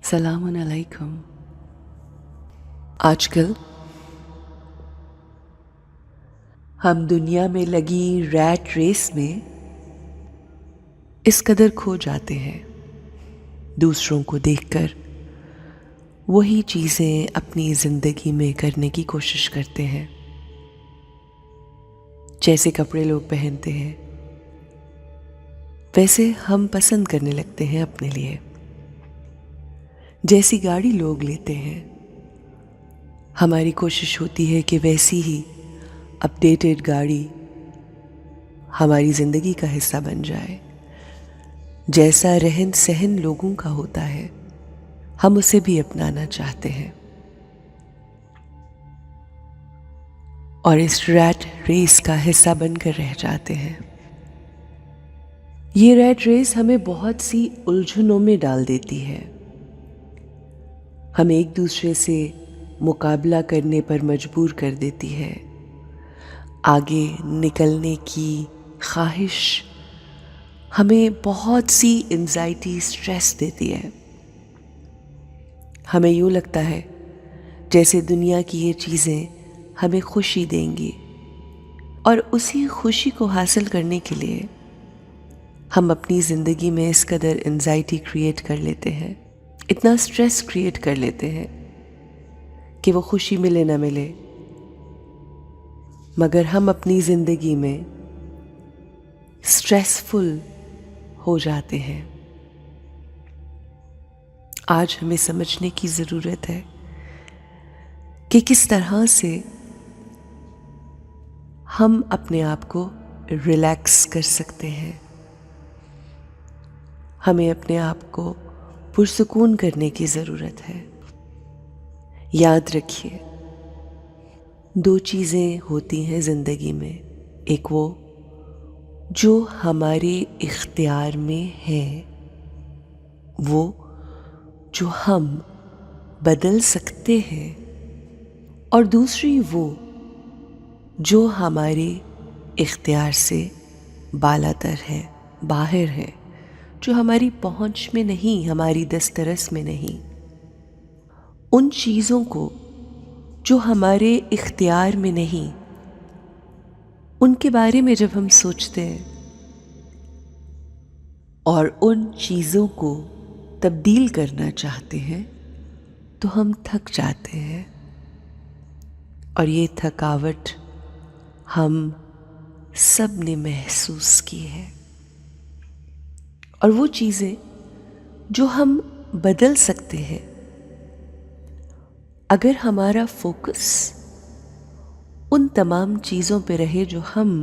سلام علیکم۔ آج کل ہم دنیا میں لگی ریٹ ریس میں اس قدر کھو جاتے ہیں، دوسروں کو دیکھ کر وہی چیزیں اپنی زندگی میں کرنے کی کوشش کرتے ہیں، جیسے کپڑے لوگ پہنتے ہیں ویسے ہم پسند کرنے لگتے ہیں اپنے لیے، جیسی گاڑی لوگ لیتے ہیں ہماری کوشش ہوتی ہے کہ ویسی ہی اپڈیٹڈ گاڑی ہماری زندگی کا حصہ بن جائے، جیسا رہن سہن لوگوں کا ہوتا ہے ہم اسے بھی اپنانا چاہتے ہیں، اور اس ریٹ ریس کا حصہ بن کر رہ جاتے ہیں۔ یہ ریٹ ریس ہمیں بہت سی الجھنوں میں ڈال دیتی ہے، ہمیں ایک دوسرے سے مقابلہ کرنے پر مجبور کر دیتی ہے، آگے نکلنے کی خواہش ہمیں بہت سی انزائٹی سٹریس دیتی ہے، ہمیں یوں لگتا ہے جیسے دنیا کی یہ چیزیں ہمیں خوشی دیں گی، اور اسی خوشی کو حاصل کرنے کے لیے ہم اپنی زندگی میں اس قدر انزائٹی کریٹ کر لیتے ہیں، اتنا سٹریس کریٹ کر لیتے ہیں کہ وہ خوشی ملے نہ ملے، مگر ہم اپنی زندگی میں سٹریسفل ہو جاتے ہیں۔ آج ہمیں سمجھنے کی ضرورت ہے کہ کس طرح سے ہم اپنے آپ کو ریلیکس کر سکتے ہیں، ہمیں اپنے آپ کو پرسکون کرنے کی ضرورت ہے۔ یاد رکھیے، دو چیزیں ہوتی ہیں زندگی میں، ایک وہ جو ہمارے اختیار میں ہے، وہ جو ہم بدل سکتے ہیں، اور دوسری وہ جو ہمارے اختیار سے بالاتر ہے، باہر ہے، جو ہماری پہنچ میں نہیں، ہماری دسترس میں نہیں۔ ان چیزوں کو جو ہمارے اختیار میں نہیں، ان کے بارے میں جب ہم سوچتے ہیں اور ان چیزوں کو تبدیل کرنا چاہتے ہیں تو ہم تھک جاتے ہیں، اور یہ تھکاوٹ ہم سب نے محسوس کی ہے، اور وہ چیزیں جو ہم بدل سکتے ہیں، اگر ہمارا فوکس ان تمام چیزوں پہ رہے جو ہم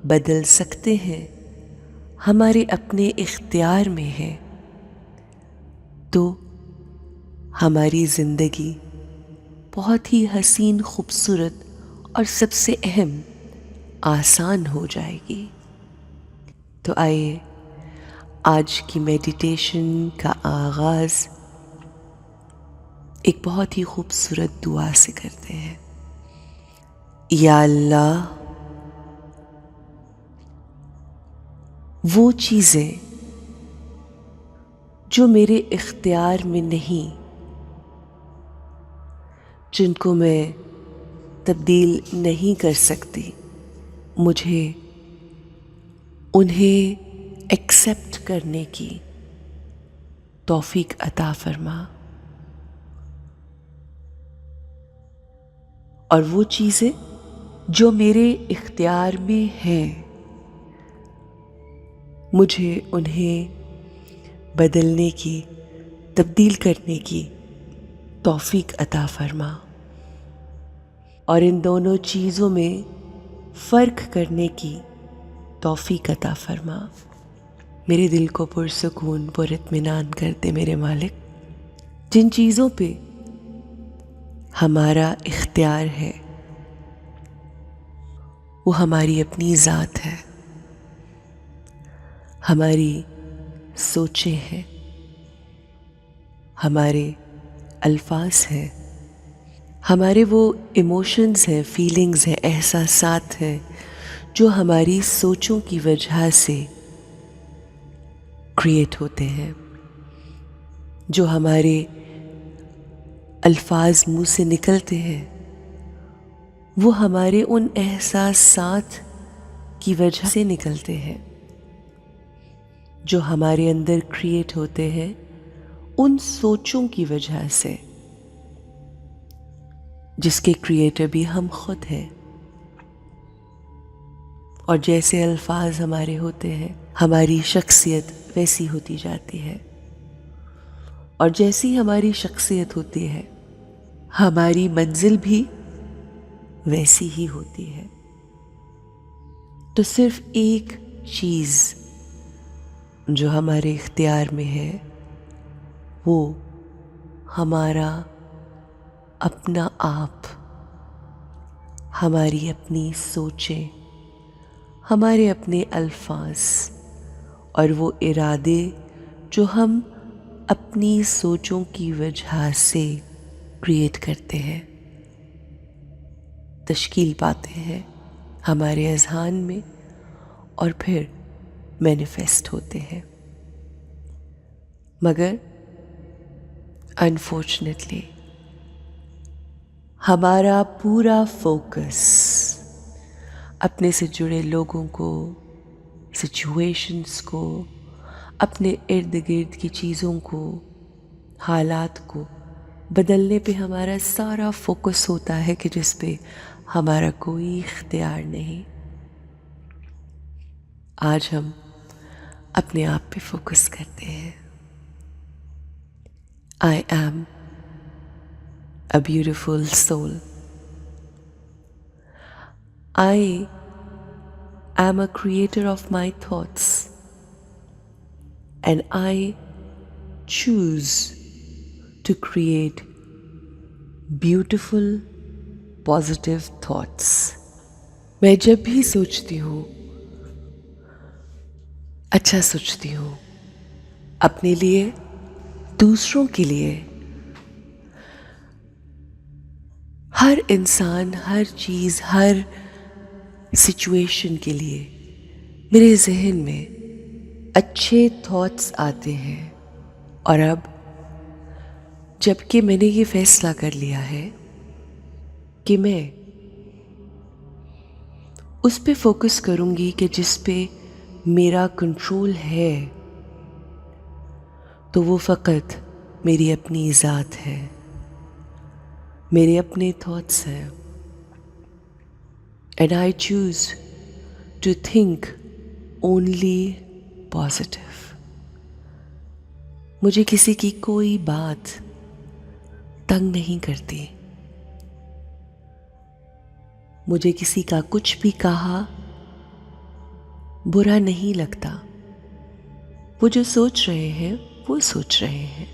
بدل سکتے ہیں، ہمارے اپنے اختیار میں ہے، تو ہماری زندگی بہت ہی حسین، خوبصورت اور سب سے اہم آسان ہو جائے گی۔ تو آئیے آج کی میڈیٹیشن کا آغاز ایک بہت ہی خوبصورت دعا سے کرتے ہیں۔ یا اللہ، وہ چیزیں جو میرے اختیار میں نہیں، جن کو میں تبدیل نہیں کر سکتی، مجھے انہیں ایکسپٹ کرنے کی توفیق عطا فرما، اور وہ چیزیں جو میرے اختیار میں ہیں، مجھے انہیں بدلنے کی، تبدیل کرنے کی توفیق عطا فرما، اور ان دونوں چیزوں میں فرق کرنے کی توفیق عطا فرما۔ میرے دل کو پرسکون، پر اطمینان کر دے میرے مالک۔ جن چیزوں پہ ہمارا اختیار ہے وہ ہماری اپنی ذات ہے، ہماری سوچیں ہیں، ہمارے الفاظ ہیں، ہمارے وہ ایموشنز ہیں، فیلنگز ہیں، احساسات ہیں جو ہماری سوچوں کی وجہ سے کریٹ ہوتے ہیں۔ جو ہمارے الفاظ منہ سے نکلتے ہیں وہ ہمارے ان احساسات کی وجہ سے نکلتے ہیں جو ہمارے اندر کریٹ ہوتے ہیں ان سوچوں کی وجہ سے، جس کے کریٹر بھی ہم خود ہیں۔ اور جیسے الفاظ ہمارے ہوتے ہیں ہماری شخصیت ویسی ہوتی جاتی ہے، اور جیسی ہماری شخصیت ہوتی ہے ہماری منزل بھی ویسی ہی ہوتی ہے۔ تو صرف ایک چیز جو ہمارے اختیار میں ہے وہ ہمارا اپنا آپ، ہماری اپنی سوچیں، ہمارے اپنے الفاظ اور وہ ارادے جو ہم اپنی سوچوں کی وجہ سے کریٹ کرتے ہیں، تشکیل پاتے ہیں ہمارے اذہان میں اور پھر مینیفیسٹ ہوتے ہیں۔ مگر انفارچونیٹلی ہمارا پورا فوکس اپنے سے جڑے لوگوں کو، سچویشنز کو، اپنے ارد گرد کی چیزوں کو، حالات کو بدلنے پہ ہمارا سارا فوکس ہوتا ہے کہ جس پہ ہمارا کوئی اختیار نہیں۔ آج ہم اپنے آپ پہ فوکس کرتے ہیں۔ I am a beautiful soul. I am a creator of my thoughts, and I choose to create beautiful, positive thoughts. میں جب بھی سوچتی ہوں اچھا سوچتی ہوں، اپنے لیے، دوسروں کے لیے، ہر انسان، ہر چیز، ہر سچویشن کے لیے میرے ذہن میں اچھے تھاٹس آتے ہیں۔ اور اب جب کہ میں نے یہ فیصلہ کر لیا ہے کہ میں اس پہ فوکس کروں گی کہ جس پہ میرا کنٹرول ہے، تو وہ فقط میری اپنی ذات ہے، میرے اپنے تھاٹس ہیں۔ And I choose to think only positive. مجھے کسی کی کوئی بات تنگ نہیں کرتی، مجھے کسی کا کچھ بھی کہا برا نہیں لگتا۔ وہ جو سوچ رہے ہیں وہ سوچ رہے ہیں،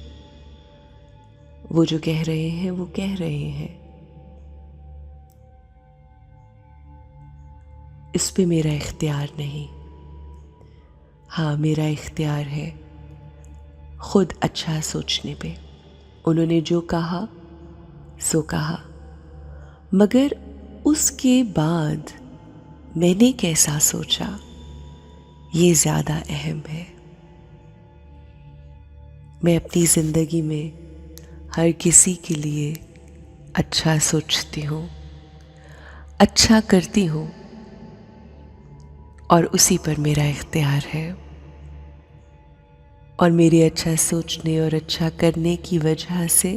وہ جو کہہ رہے ہیں وہ کہہ رہے ہیں، اس پہ میرا اختیار نہیں۔ ہاں، میرا اختیار ہے خود اچھا سوچنے پہ۔ انہوں نے جو کہا سو کہا، مگر اس کے بعد میں نے کیسا سوچا یہ زیادہ اہم ہے۔ میں اپنی زندگی میں ہر کسی کے لیے اچھا سوچتی ہوں، اچھا کرتی ہوں، اور اسی پر میرا اختیار ہے۔ اور میرے اچھا سوچنے اور اچھا کرنے کی وجہ سے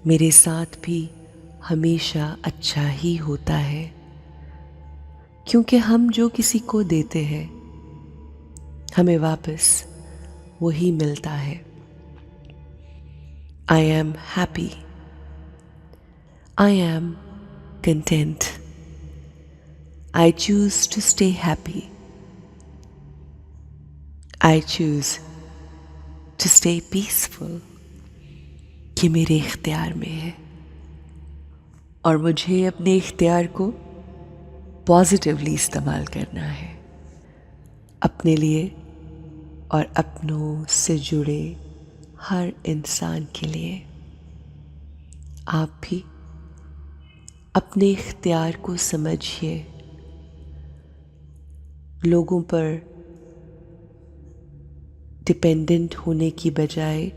میرے ساتھ بھی ہمیشہ اچھا ہی ہوتا ہے، کیونکہ ہم جو کسی کو دیتے ہیں ہمیں واپس وہی ملتا ہے۔ I am happy. I am content. I choose to stay happy. I choose to stay peaceful. یہ میرے اختیار میں ہے، اور مجھے اپنے اختیار کو پازیٹیولی استعمال کرنا ہے، اپنے لیے اور اپنوں سے جڑے ہر انسان کے لیے۔ آپ بھی اپنے اختیار کو سمجھیے، لوگوں پر ڈپینڈنٹ ہونے کی بجائے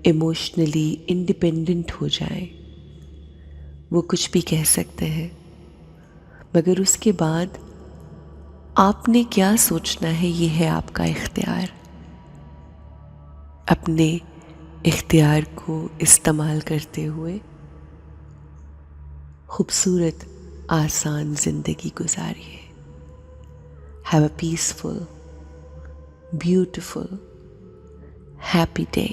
ایموشنلی انڈیپینڈنٹ ہو جائیں. وہ کچھ بھی کہہ سکتے ہیں، مگر اس کے بعد آپ نے کیا سوچنا ہے یہ ہے آپ کا اختیار. اپنے اختیار کو استعمال کرتے ہوئے خوبصورت آسان زندگی گزاریے. Have a peaceful beautiful happy day.